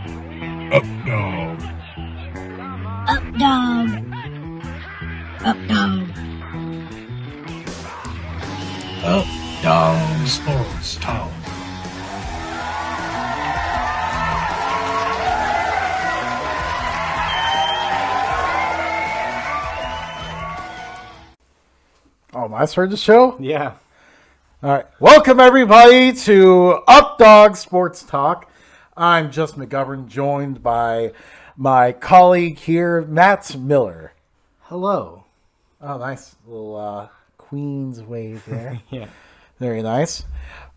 Up dog. Up dog. Up dog. Up dog sports talk. Oh, I started the show? Yeah. All right. Welcome, everybody, to Up Dog Sports Talk. I'm Just McGovern, joined by my colleague here, Matt Miller. Hello. Oh, nice little Queen's wave there. Yeah. Very nice.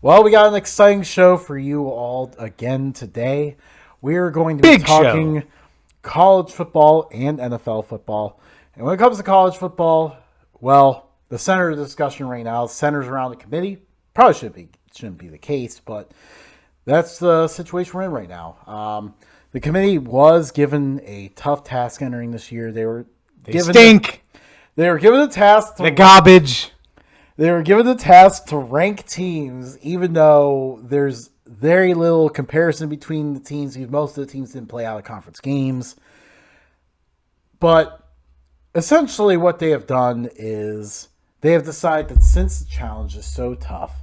Well, we got an exciting show for you all again today. We're going to be talking college football and NFL football. And when it comes to college football, well, the center of the discussion right now centers around the committee. Probably shouldn't be the case, but that's the situation we're in right now. The committee was given a tough task entering this year. They were given the task to garbage. They were given the task to rank teams, even though there's very little comparison between the teams, because most of the teams didn't play out of conference games. But essentially what they have done is they have decided that since the challenge is so tough,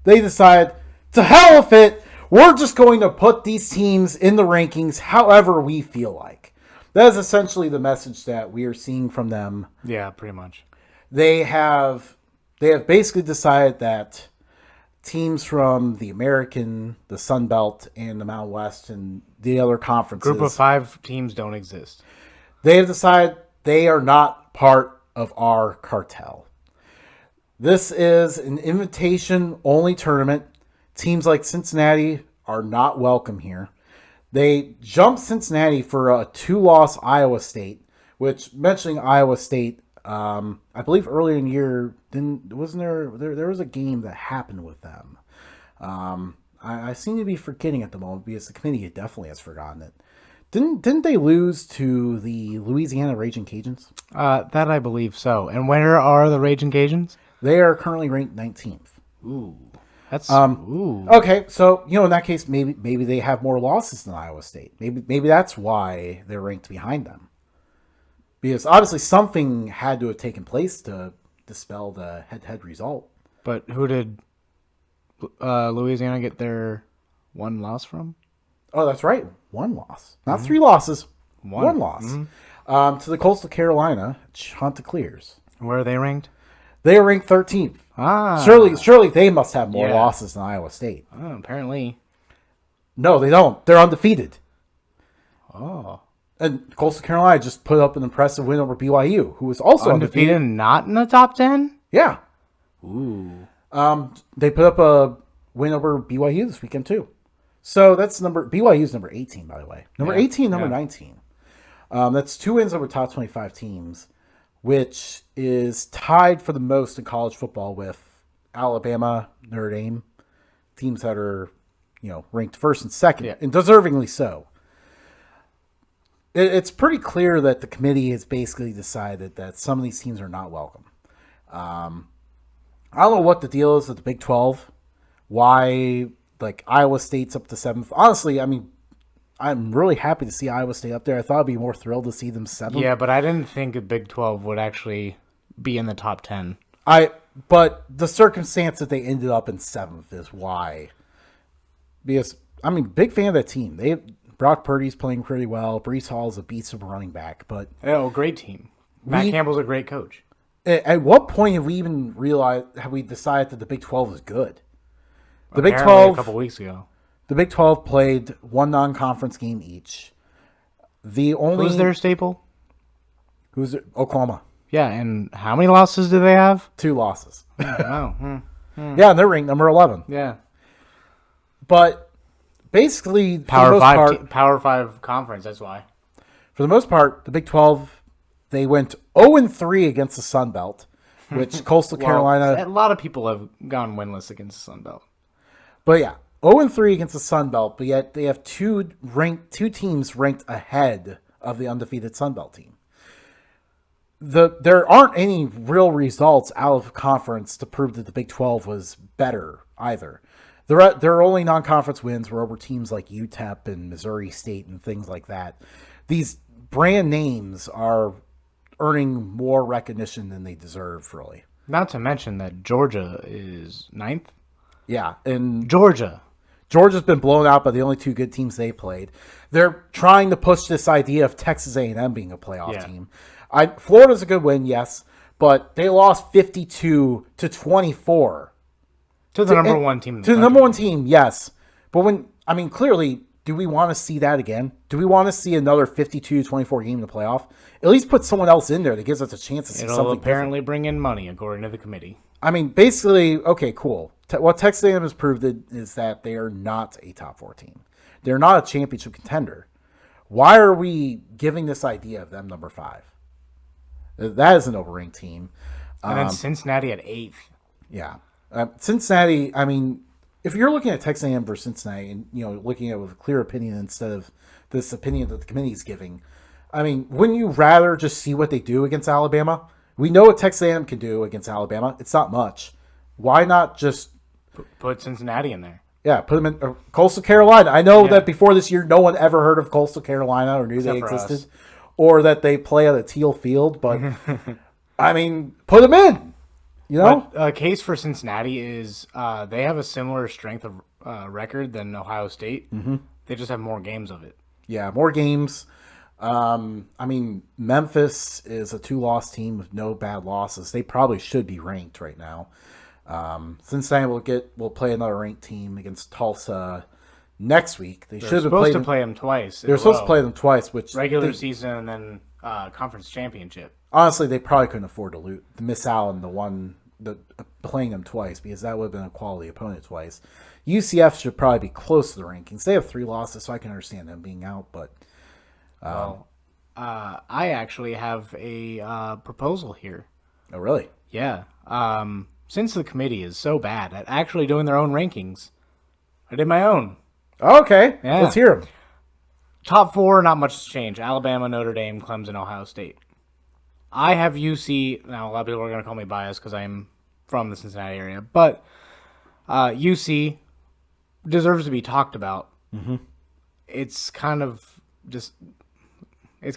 they decide, to hell with it, we're just going to put these teams in the rankings however we feel like. That is essentially the message that we are seeing from them. Yeah, pretty much. They have basically decided that teams from the American, the Sun Belt, and the Mountain West, and the other conferences, Group of 5 teams don't exist. they have decided they are not part of our cartel. This is an invitation-only tournament. Teams like Cincinnati are not welcome here. They jumped Cincinnati for a 2-loss Iowa State, which, mentioning Iowa State, I believe earlier in the year, wasn't there was a game that happened with them. I seem to be forgetting at the moment because the committee definitely has forgotten it. Didn't they lose to the Louisiana Raging Cajuns? That I believe so. And where are the Raging Cajuns? They are currently ranked 19th. Ooh. That's Okay, so in that case, maybe they have more losses than Iowa State. Maybe that's why they're ranked behind them. Because obviously something had to have taken place to dispel the head-to-head result. But who did Louisiana get their one loss from? Oh, that's right. 1 loss. Not 3 losses. One loss. Mm-hmm. To the Coastal Carolina Chanticleers. Where are they ranked? They are ranked 13th. Ah. Surely they must have more Yeah. losses than Iowa State. Oh, apparently. No, they don't. They're undefeated. Oh. And Coastal Carolina just put up an impressive win over BYU, who was also undefeated. Not in the top 10? Yeah. Ooh. They put up a win over BYU this weekend, too. So that's BYU's number 18, by the way. Number 18, number 19. That's 2 wins over top 25 teams, which is tied for the most in college football with Alabama, Notre Dame, teams that are, ranked first and second, and deservingly so. It's pretty clear that the committee has basically decided that some of these teams are not welcome. I don't know what the deal is with the Big 12. Why, Iowa State's up to 7th. Honestly, I'm really happy to see Iowa State up there. I thought I'd be more thrilled to see them 7th. Yeah, but I didn't think a Big 12 would actually be in the top 10. But the circumstance that they ended up in 7th is why. Because, big fan of that team. Brock Purdy's playing pretty well. Breece Hall's a beast of a running back. But Great team. Matt Campbell's a great coach. At what point have we decided that the Big 12 is good? The Big Apparently 12 a couple weeks ago. The Big 12 played 1 non-conference game each. Who's their staple? Oklahoma. Yeah, and how many losses do they have? 2 losses. Oh, Yeah, and they're ranked number 11. yeah. But basically, Power 5 conference, that's why. for the most part, the Big 12, they went 0-3 against the Sun Belt, which Coastal Carolina... A lot of people have gone winless against the Sun Belt. But yeah, 0-3 against the Sun Belt, but yet they have two teams ranked ahead of the undefeated Sun Belt team. There aren't any real results out of conference to prove that the Big 12 was better either. Their only non-conference wins were over teams like UTEP and Missouri State and things like that. These brand names are earning more recognition than they deserve, really. Not to mention that Georgia is 9th. Yeah, and Georgia's been blown out by the only two good teams they played. They're trying to push this idea of Texas A&M being a playoff team. Florida's a good win, yes, but they lost 52-24 to the number one team. To the number one team, yes. But clearly, do we want to see that again? Do we want to see another 52-24 game in the playoff? At least put someone else in there that gives us a chance to see something. It'll apparently bring in money, according to the committee. Basically, okay, cool. What Texas A&M has proved is that they are not a top 4 team. They're not a championship contender. Why are we giving this idea of them number 5? That is an overranked team. And then Cincinnati at 8th. Yeah. Cincinnati, if you're looking at Texas A&M versus Cincinnati and, looking at it with a clear opinion instead of this opinion that the committee is giving, wouldn't you rather just see what they do against Alabama? We know what Texas A&M can do against Alabama. It's not much. Why not just put Cincinnati in there? Yeah, put them in Coastal Carolina. I know that before this year, no one ever heard of Coastal Carolina or knew they existed, or that they play at a teal field. But put them in. But a case for Cincinnati is they have a similar strength of record than Ohio State. Mm-hmm. They just have more games of it. Yeah, more games. Memphis is a 2-loss team with no bad losses. They probably should be ranked right now. Cincinnati will play another ranked team against Tulsa next week. They're supposed to play them twice. They're supposed to play them twice, which regular season and then conference championship. Honestly, they probably couldn't afford to miss out on playing them twice, because that would have been a quality opponent twice. UCF should probably be close to the rankings. They have 3 losses, so I can understand them being out. But I actually have a proposal here. Oh, really? Yeah. Since the committee is so bad at actually doing their own rankings, I did my own. Okay. Yeah. Let's hear them. Top 4, not much has changed. Alabama, Notre Dame, Clemson, Ohio State. I have UC. Now, a lot of people are going to call me biased because I am from the Cincinnati area. But UC deserves to be talked about. Mm-hmm. It's kind of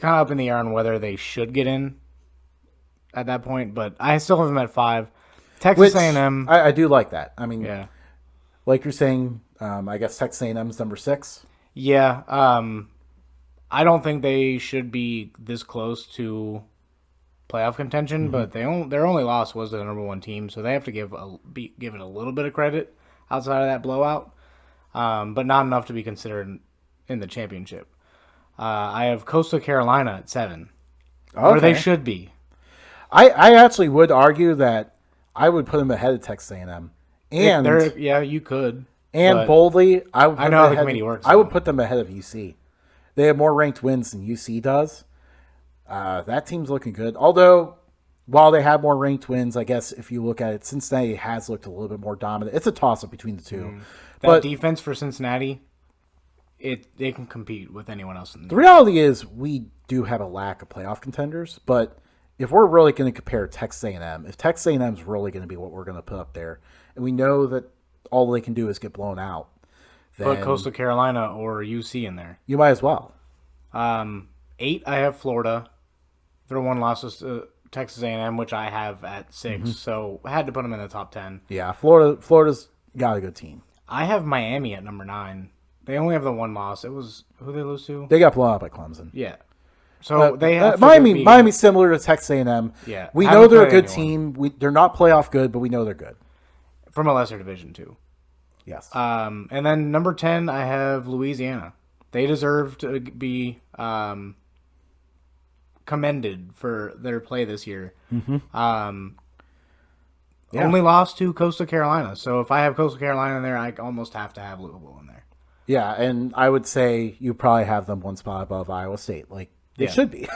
up in the air on whether they should get in at that point. But I still have them at 5. Texas A&M. I do like that. Yeah. Like you're saying, I guess Texas A&M is number 6. Yeah. I don't think they should be this close to playoff contention, mm-hmm. but their only loss was to the number 1 team, so they have to be given a little bit of credit outside of that blowout, but not enough to be considered in the championship. I have Coastal Carolina at 7, where they should be. I actually would argue that I would put them ahead of Texas A&M. You could. And boldly, I know how the committee works. I would put them ahead of UC. They have more ranked wins than UC does. That team's looking good. Although, while they have more ranked wins, I guess if you look at it, Cincinnati has looked a little bit more dominant. It's a toss-up between the two. That defense for Cincinnati, they can compete with anyone else. The reality is we do have a lack of playoff contenders, but if we're really going to compare Texas A&M, if Texas A&M is really going to be what we're going to put up there, and we know that all they can do is get blown out, then put Coastal Carolina or UC in there. You might as well. 8, I have Florida. Their 1 loss was to Texas A&M, which I have at 6, mm-hmm. so I had to put them in the top 10. Yeah, Florida's got a good team. I have Miami at number 9. They only have the 1 loss. It was who they lose to? They got blown out by Clemson. Yeah. So they have Miami's similar to Texas A&M. Yeah, we know they're a good team. They're not playoff good, but we know they're good. From a lesser division too. Yes. And then number 10, I have Louisiana. They deserve to be commended for their play this year. Mm-hmm. Only lost to Coastal Carolina. So if I have Coastal Carolina in there, I almost have to have Louisville in there. Yeah, and I would say you probably have them 1 spot above Iowa State. Like, they should be.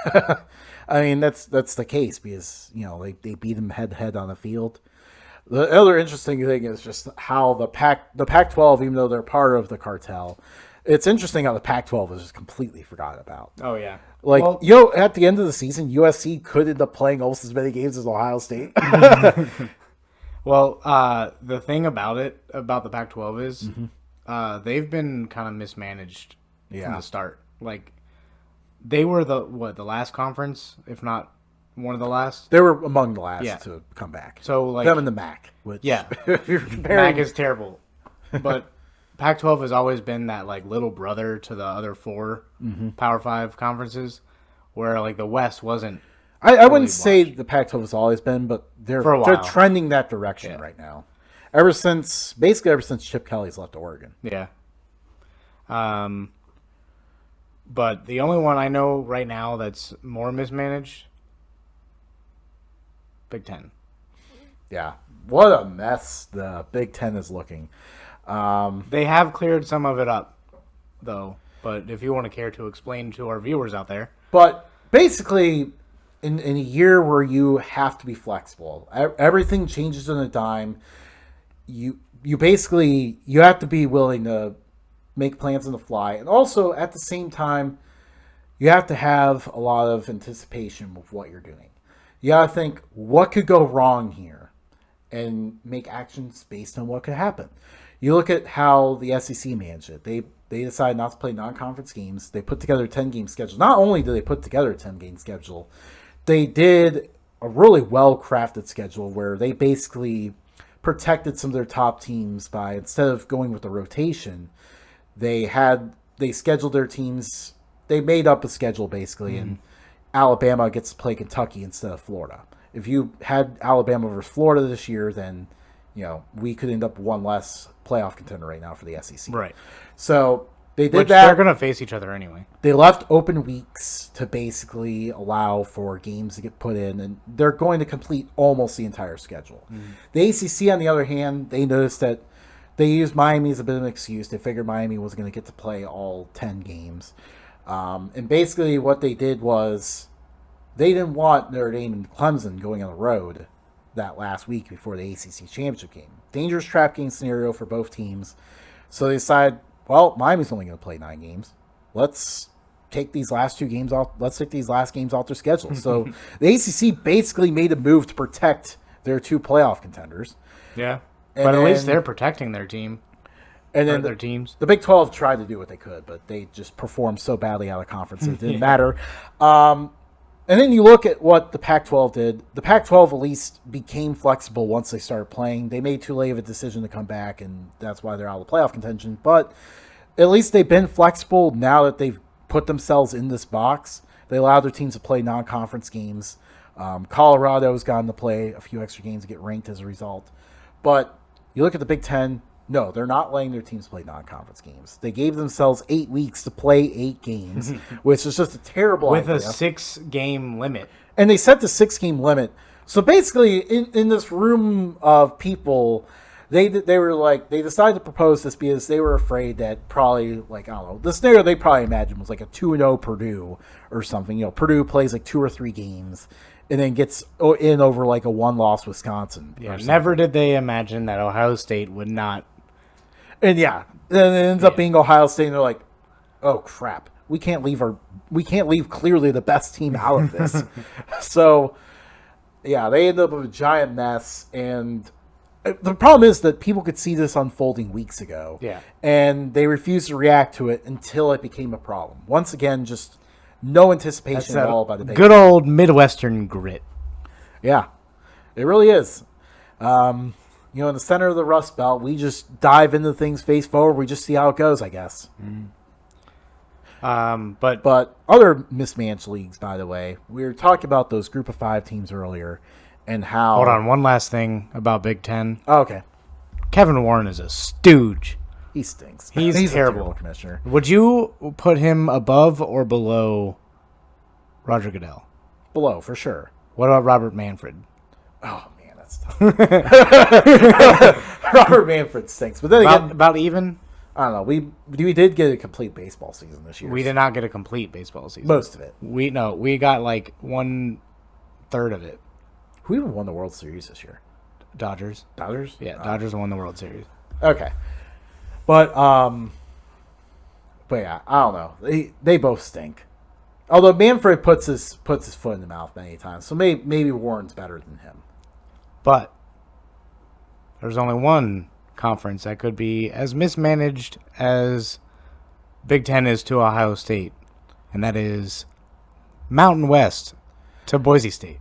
That's the case because, they beat them head-to-head on the field. The other interesting thing is just how the Pac-12, even though they're part of the cartel, it's interesting how the Pac-12 is just completely forgotten about. Oh, yeah. At the end of the season, USC could end up playing almost as many games as Ohio State. Well, the thing about the Pac-12 is they've been kind of mismanaged from the start. Like, they were the last conference, if not one of the last. They were among the last to come back. So, like, them and the MAC, which if you're comparing, MAC is terrible, but Pac-12 has always been that like little brother to the other four Power 5 conferences, where like the West wasn't. I wouldn't say the Pac-12 has always been, but they're trending that direction right now. Ever since Chip Kelly's left Oregon. Yeah. But the only one I know right now that's more mismanaged, Big Ten. Yeah. What a mess the Big Ten is looking. They have cleared some of it up, though. But if you want to care to explain to our viewers out there. But basically, in a year where you have to be flexible, everything changes on a dime. You have to be willing to make plans on the fly, and also at the same time, you have to have a lot of anticipation of what you're doing. You got to think what could go wrong here, and make actions based on what could happen. You look at how the SEC managed it. They decided not to play non-conference games. They put together a 10-game schedule. Not only did they put together a 10-game schedule, they did a really well-crafted schedule where they basically protected some of their top teams by, instead of going with the rotation, they scheduled their teams. They made up a schedule basically, and Alabama gets to play Kentucky instead of Florida. If you had Alabama versus Florida this year, then we could end up one less playoff contender right now for the SEC. Right. So they did Which that. They're going to face each other anyway. They left open weeks to basically allow for games to get put in, and they're going to complete almost the entire schedule. The ACC, on the other hand, they noticed that they used Miami as a bit of an excuse. They figured Miami was going to get to play all 10 games. And basically what they did was they didn't want Notre Dame and Clemson going on the road that last week before the ACC championship game. Dangerous trap game scenario for both teams. So they decided, well, Miami's only going to play 9 games. Let's take these last 2 games off. Let's take these last games off their schedule. So the ACC basically made a move to protect their 2 playoff contenders. Yeah. But at least they're protecting their team. And then their teams. The Big 12 tried to do what they could, but they just performed so badly out of conference it didn't matter. And then you look at what the Pac-12 did. The Pac-12 at least became flexible once they started playing. They made too late of a decision to come back, and that's why they're out of the playoff contention. But at least they've been flexible now that they've put themselves in this box. They allowed their teams to play non-conference games. Colorado's gotten to play a few extra games to get ranked as a result. But you look at the Big Ten, no, they're not letting their teams play non-conference games. They gave themselves 8 weeks to play 8 games, which is just a terrible idea. With a 6-game limit. And they set the 6-game limit. So basically, in this room of people, they decided to propose this because they were afraid that probably, like, I don't know, the scenario they probably imagined was like a 2-0 Purdue or something. Purdue plays like 2 or 3 games and then gets in over like a 1-loss Wisconsin. Yeah, never did they imagine that Ohio State would not. And then it ends up being Ohio State, and they're like, "Oh crap, we can't leave clearly the best team out of this." So, yeah, they end up with a giant mess, and the problem is that people could see this unfolding weeks ago. Yeah, and they refused to react to it until it became a problem. Once again, just no anticipation at all by the Big good old Midwestern grit. Yeah, it really is. In the center of the Rust Belt, we just dive into things face forward. We just see how it goes, I guess. But other mismanaged leagues, by the way, we were talking about those Group of 5 teams earlier, and how. Hold on, one last thing about Big Ten. Oh, okay. Kevin Warren is a stooge. He stinks. He's a terrible commissioner. Would you put him above or below Roger Goodell? Below, for sure. What about Robert Manfred? Oh man, that's tough. Robert Manfred stinks. But then again, about even. I don't know. We did get a complete baseball season this year. We did not get a complete baseball season. Most of it. We got like 1/3 of it. Who even won the World Series this year? Dodgers. Dodgers? Yeah, Dodgers won the World Series. Okay. But yeah, I don't know. They both stink. Although Manfred puts his foot in the mouth many times, so maybe Warren's better than him. But there's only one conference that could be as mismanaged as Big Ten is to Ohio State, and that is Mountain West to Boise State.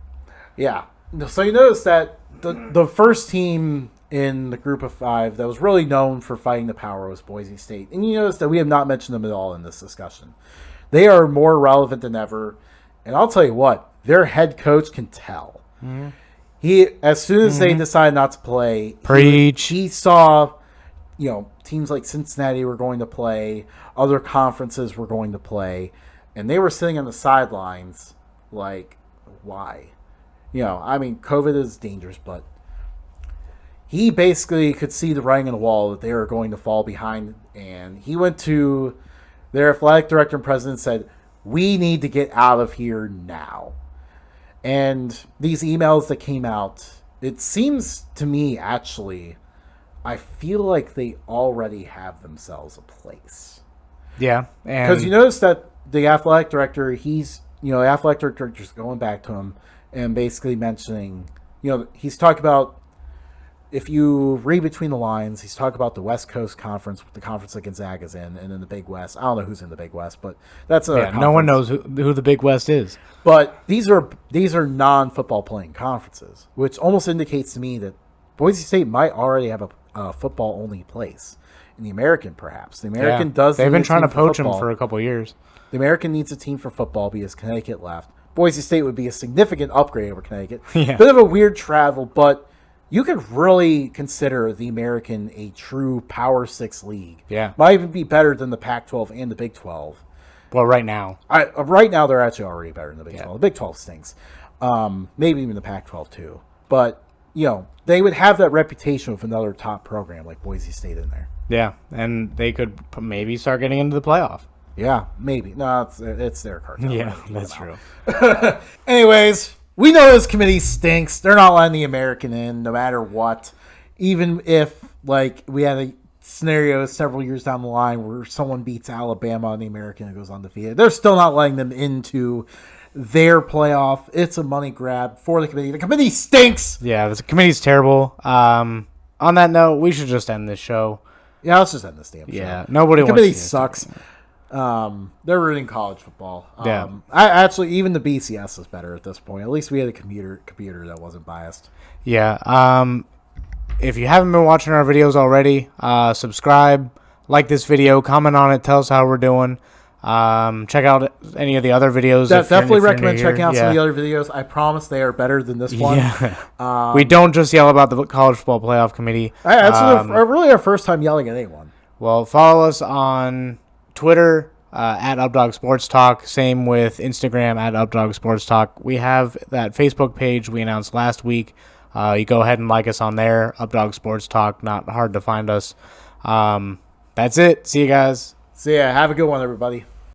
Yeah. So you notice that the first team in the group of 5 that was really known for fighting the power was Boise State. And you notice that we have not mentioned them at all in this discussion. They are more relevant than ever. And I'll tell you what, their head coach can tell. Mm-hmm. He, as soon as they decided not to play, he saw, teams like Cincinnati were going to play, other conferences were going to play, and they were sitting on the sidelines like, why? COVID is dangerous, but he basically could see the writing on the wall that they were going to fall behind, and he went to their athletic director and president and said, we need to get out of here now. And these emails that came out, it seems to me, actually, I feel like they already have themselves a place. Yeah. Because you notice that the athletic director, the athletic director's going back to him and basically mentioning, he's talking about, if you read between the lines, he's talking about the West Coast Conference, the conference that Gonzaga's in, and then the Big West. I don't know who's in the Big West, but that's no one knows who the Big West is. But these are non-football playing conferences, which almost indicates to me that Boise State might already have a football-only place in the American, perhaps. The American does. They've been trying to poach him for a couple of years. The American needs a team for football because Connecticut left. Boise State would be a significant upgrade over Connecticut. Yeah. Bit of a weird travel, but you could really consider the American a true Power 6 league. Yeah. Might even be better than the Pac-12 and the Big 12. Well, right now. Right now, they're actually already better than the Big 12. The Big 12 stinks. Maybe even the Pac-12 too. But, they would have that reputation with another top program like Boise State in there. Yeah, and they could maybe start getting into the playoff. Yeah, maybe. No, it's their cartel. Yeah, that's true. Anyways, we know this committee stinks. They're not letting the American in no matter what. Even if, we had a scenario several years down the line where someone beats Alabama on the American and goes undefeated, they're still not letting them into their playoff. It's a money grab for the committee. The committee stinks! Yeah, the committee's terrible. On that note, we should just end this show. Yeah, let's just end this damn show. Yeah, nobody wants to. The committee sucks. They're ruining college football. Yeah. Even the BCS is better at this point. At least we had a computer that wasn't biased. Yeah. If you haven't been watching our videos already, subscribe, like this video, comment on it, tell us how we're doing. Check out any of the other videos. Definitely recommend checking out some of the other videos. I promise they are better than this one. Yeah. We don't just yell about the college football playoff committee. That's really our first time yelling at anyone. Well, follow us on Twitter at Updog Sports Talk. Same with Instagram at Updog Sports Talk. We have that Facebook page we announced last week. You go ahead and like us on there. Updog Sports Talk. Not hard to find us. That's it. See you guys. See ya. Have a good one, everybody.